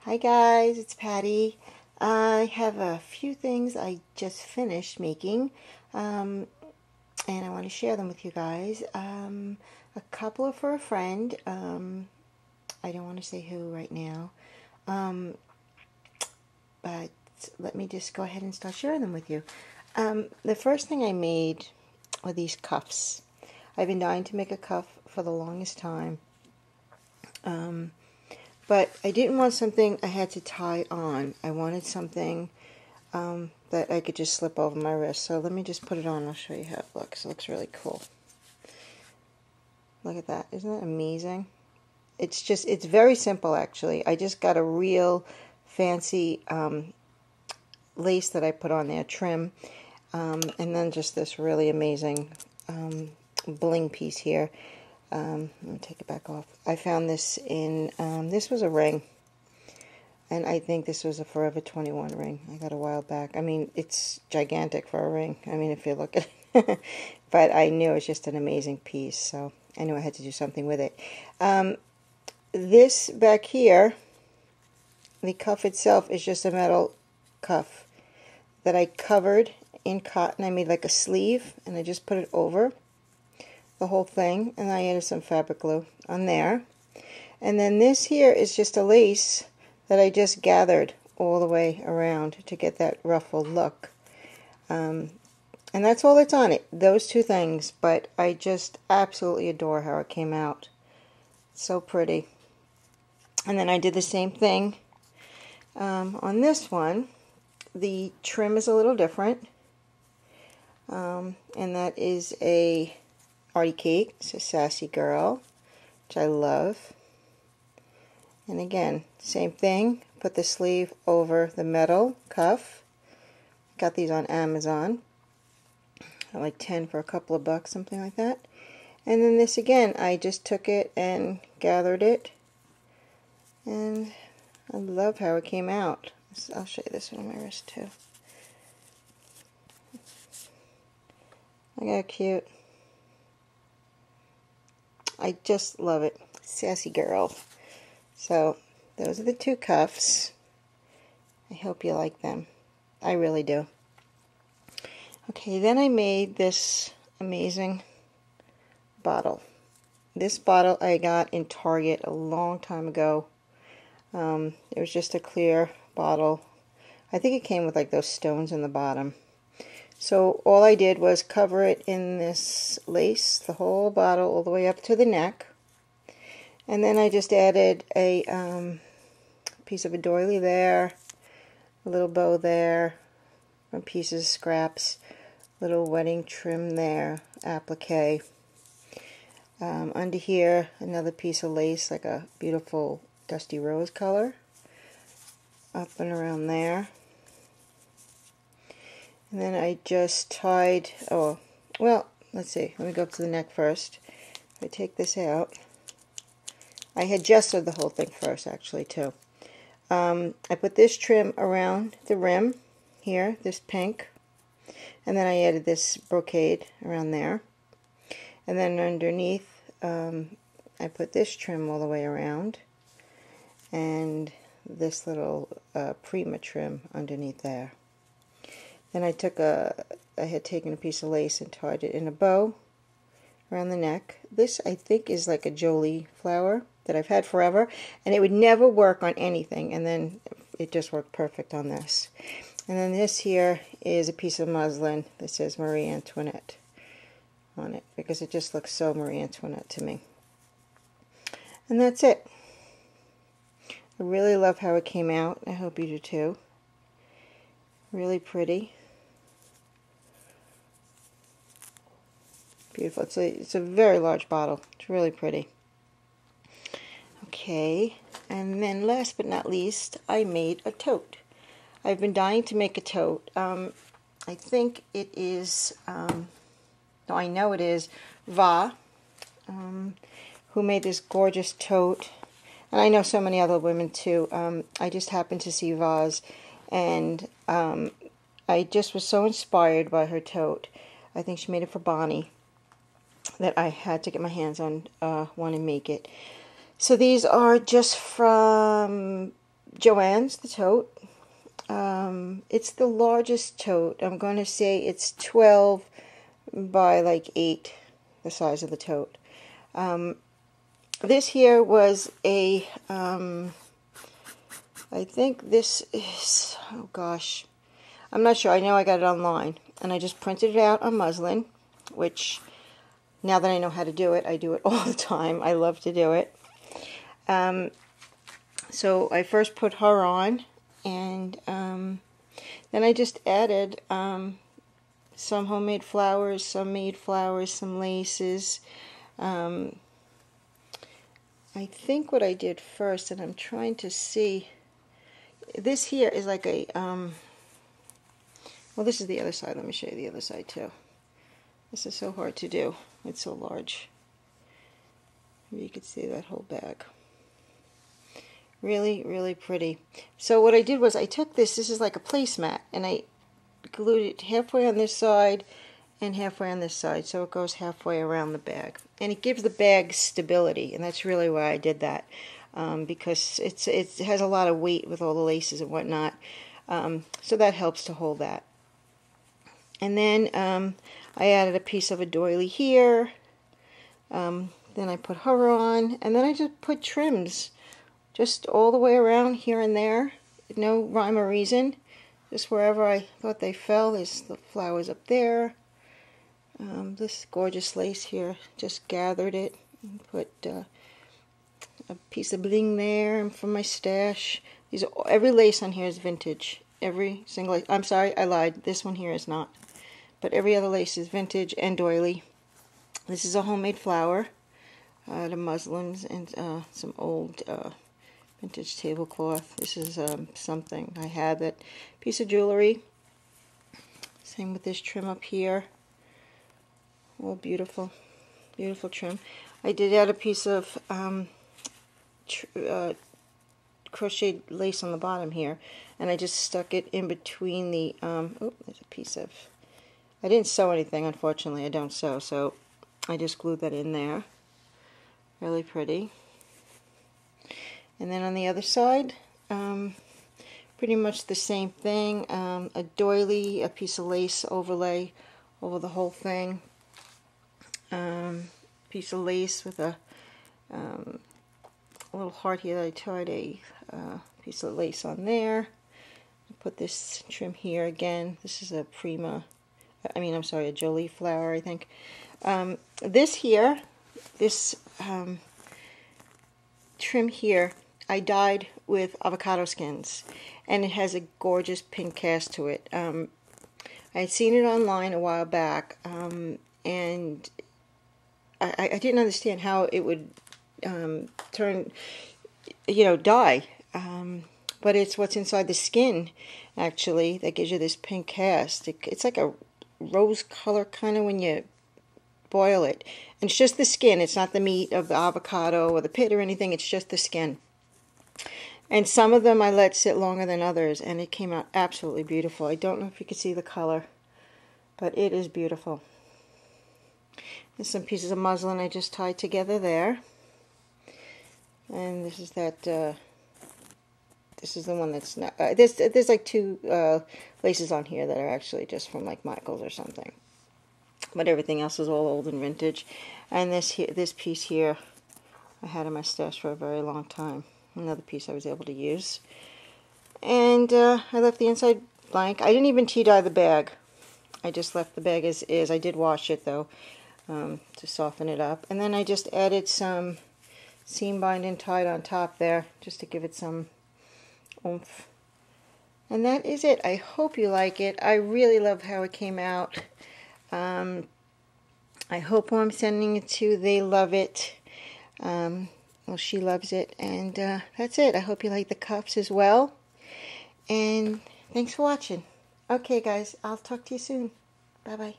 Hi guys, it's Patty. I have a few things I just finished making, and I want to share them with you guys. A couple are for a friend. I don't want to say who right now, but let me just go ahead and start sharing them with you. The first thing I made were these cuffs. I've been dying to make a cuff for the longest time. But I didn't want something I had to tie on. I wanted something that I could just slip over my wrist. So let me just put it on. I'll show you how it looks. It looks really cool. Look at that. Isn't that amazing? It's very simple actually. I just got a real fancy lace that I put on there, trim, and then just this really amazing bling piece here. Let me take it back off. I found this in, this was a ring, and I think this was a Forever 21 ring I got a while back. I mean, it's gigantic for a ring, I mean, if you look at it. But I knew it was just an amazing piece, so I knew I had to do something with it. This back here, the cuff itself is just a metal cuff that I covered in cotton. I made like a sleeve, and I just put it over the whole thing, and I added some fabric glue on there. And then this here is just a lace that I just gathered all the way around to get that ruffled look. And that's all that's on it, those two things, but I just absolutely adore how it came out. So pretty. And then I did the same thing on this one. The trim is a little different, and that is a Artie Cake. It's a Sassy Girl, which I love. And again, same thing. Put the sleeve over the metal cuff. Got these on Amazon. Like 10 for a couple of bucks, something like that. And then this again, I just took it and gathered it. And I love how it came out. I'll show you this one on my wrist too. Look how cute. I just love it. Sassy Girl. So, those are the two cuffs. I hope you like them. I really do. Okay, then I made this amazing bottle. This bottle I got in Target a long time ago. It was just a clear bottle. I think it came with like those stones in the bottom. So all I did was cover it in this lace, the whole bottle all the way up to the neck. And then I just added a piece of a doily there, a little bow there, some pieces of scraps, little wedding trim there, applique. Under here, another piece of lace, like a beautiful dusty rose color, up and around there. And then I just tied, oh, well, let's see, let me go up to the neck first. If I take this out, I had gessoed the whole thing first, actually, too. I put this trim around the rim here, this pink, and then I added this brocade around there. And then underneath, I put this trim all the way around, and this little Prima trim underneath there. Then I took I had taken a piece of lace and tied it in a bow around the neck. This, I think, is like a Jolie flower that I've had forever, and it would never work on anything, and then it just worked perfect on this. And then this here is a piece of muslin that says Marie Antoinette on it, because it just looks so Marie Antoinette to me. And that's it. I really love how it came out. I hope you do too. Really pretty. Beautiful. It's a very large bottle. It's really pretty. Okay, and then last but not least, I made a tote. I've been dying to make a tote. I think it is, no, I know it is Va, who made this gorgeous tote. And I know so many other women too. I just happened to see Va's, and I just was so inspired by her tote. I think she made it for Bonnie, that I had to get my hands on one and make it. So these are just from Joann's, the tote. It's the largest tote. I'm going to say it's 12 by like 8, the size of the tote. This here was a, I think this is, oh gosh, I'm not sure. I know I got it online, and I just printed it out on muslin, which, now that I know how to do it, I do it all the time. I love to do it. So I first put her on, and then I just added some homemade flowers, some made flowers, some laces. I think what I did first, and I'm trying to see, this here is like a, well, this is the other side. Let me show you the other side too. This is so hard to do. It's so large. Maybe you could see that whole bag. Really, really pretty. So what I did was I took this is like a placemat, and I glued it halfway on this side and halfway on this side, so it goes halfway around the bag. And it gives the bag stability, and that's really why I did that, because it has a lot of weight with all the laces and whatnot, so that helps to hold that. And then I added a piece of a doily here, then I put her on, and then I just put trims just all the way around here and there. No rhyme or reason, just wherever I thought they fell. There's the flowers up there. This gorgeous lace here, just gathered it and put a piece of bling there, and from my stash. Every lace on here is vintage. Every single lace. I'm sorry, I lied. This one here is not. But every other lace is vintage and doily. This is a homemade flower, the muslins, and some old vintage tablecloth. This is something I had, that piece of jewelry. Same with this trim up here. Oh, beautiful, beautiful trim. I did add a piece of crocheted lace on the bottom here, and I just stuck it in between the, oh, there's a piece of, I didn't sew anything, unfortunately. I don't sew, so I just glued that in there. Really pretty. And then on the other side, pretty much the same thing. A doily, a piece of lace overlay over the whole thing. Piece of lace with a little heart here that I tied a piece of lace on there. Put this trim here again. This is a a Jolie flower, I think. This here, this trim here, I dyed with avocado skins, and it has a gorgeous pink cast to it. I had seen it online a while back, and I didn't understand how it would turn, dye. But it's what's inside the skin, actually, that gives you this pink cast. It's like a rose color kind of when you boil it. And it's just the skin. It's not the meat of the avocado or the pit or anything. It's just the skin. And some of them I let sit longer than others, and it came out absolutely beautiful. I don't know if you can see the color, but it is beautiful. There's some pieces of muslin I just tied together there. And this is that, this is the one that's not, there's like two laces on here that are actually just from like Michael's or something. But everything else is all old and vintage. And this piece here, I had in my stash for a very long time. Another piece I was able to use. And I left the inside blank. I didn't even tea dye the bag. I just left the bag as is. I did wash it though, to soften it up. And then I just added some seam bind and tied on top there, just to give it some oomph. And that is it. I hope you like it. I really love how it came out. I hope who I'm sending it to, they love it. Well, she loves it. And that's it. I hope you like the cups as well. And thanks for watching. Okay, guys. I'll talk to you soon. Bye-bye.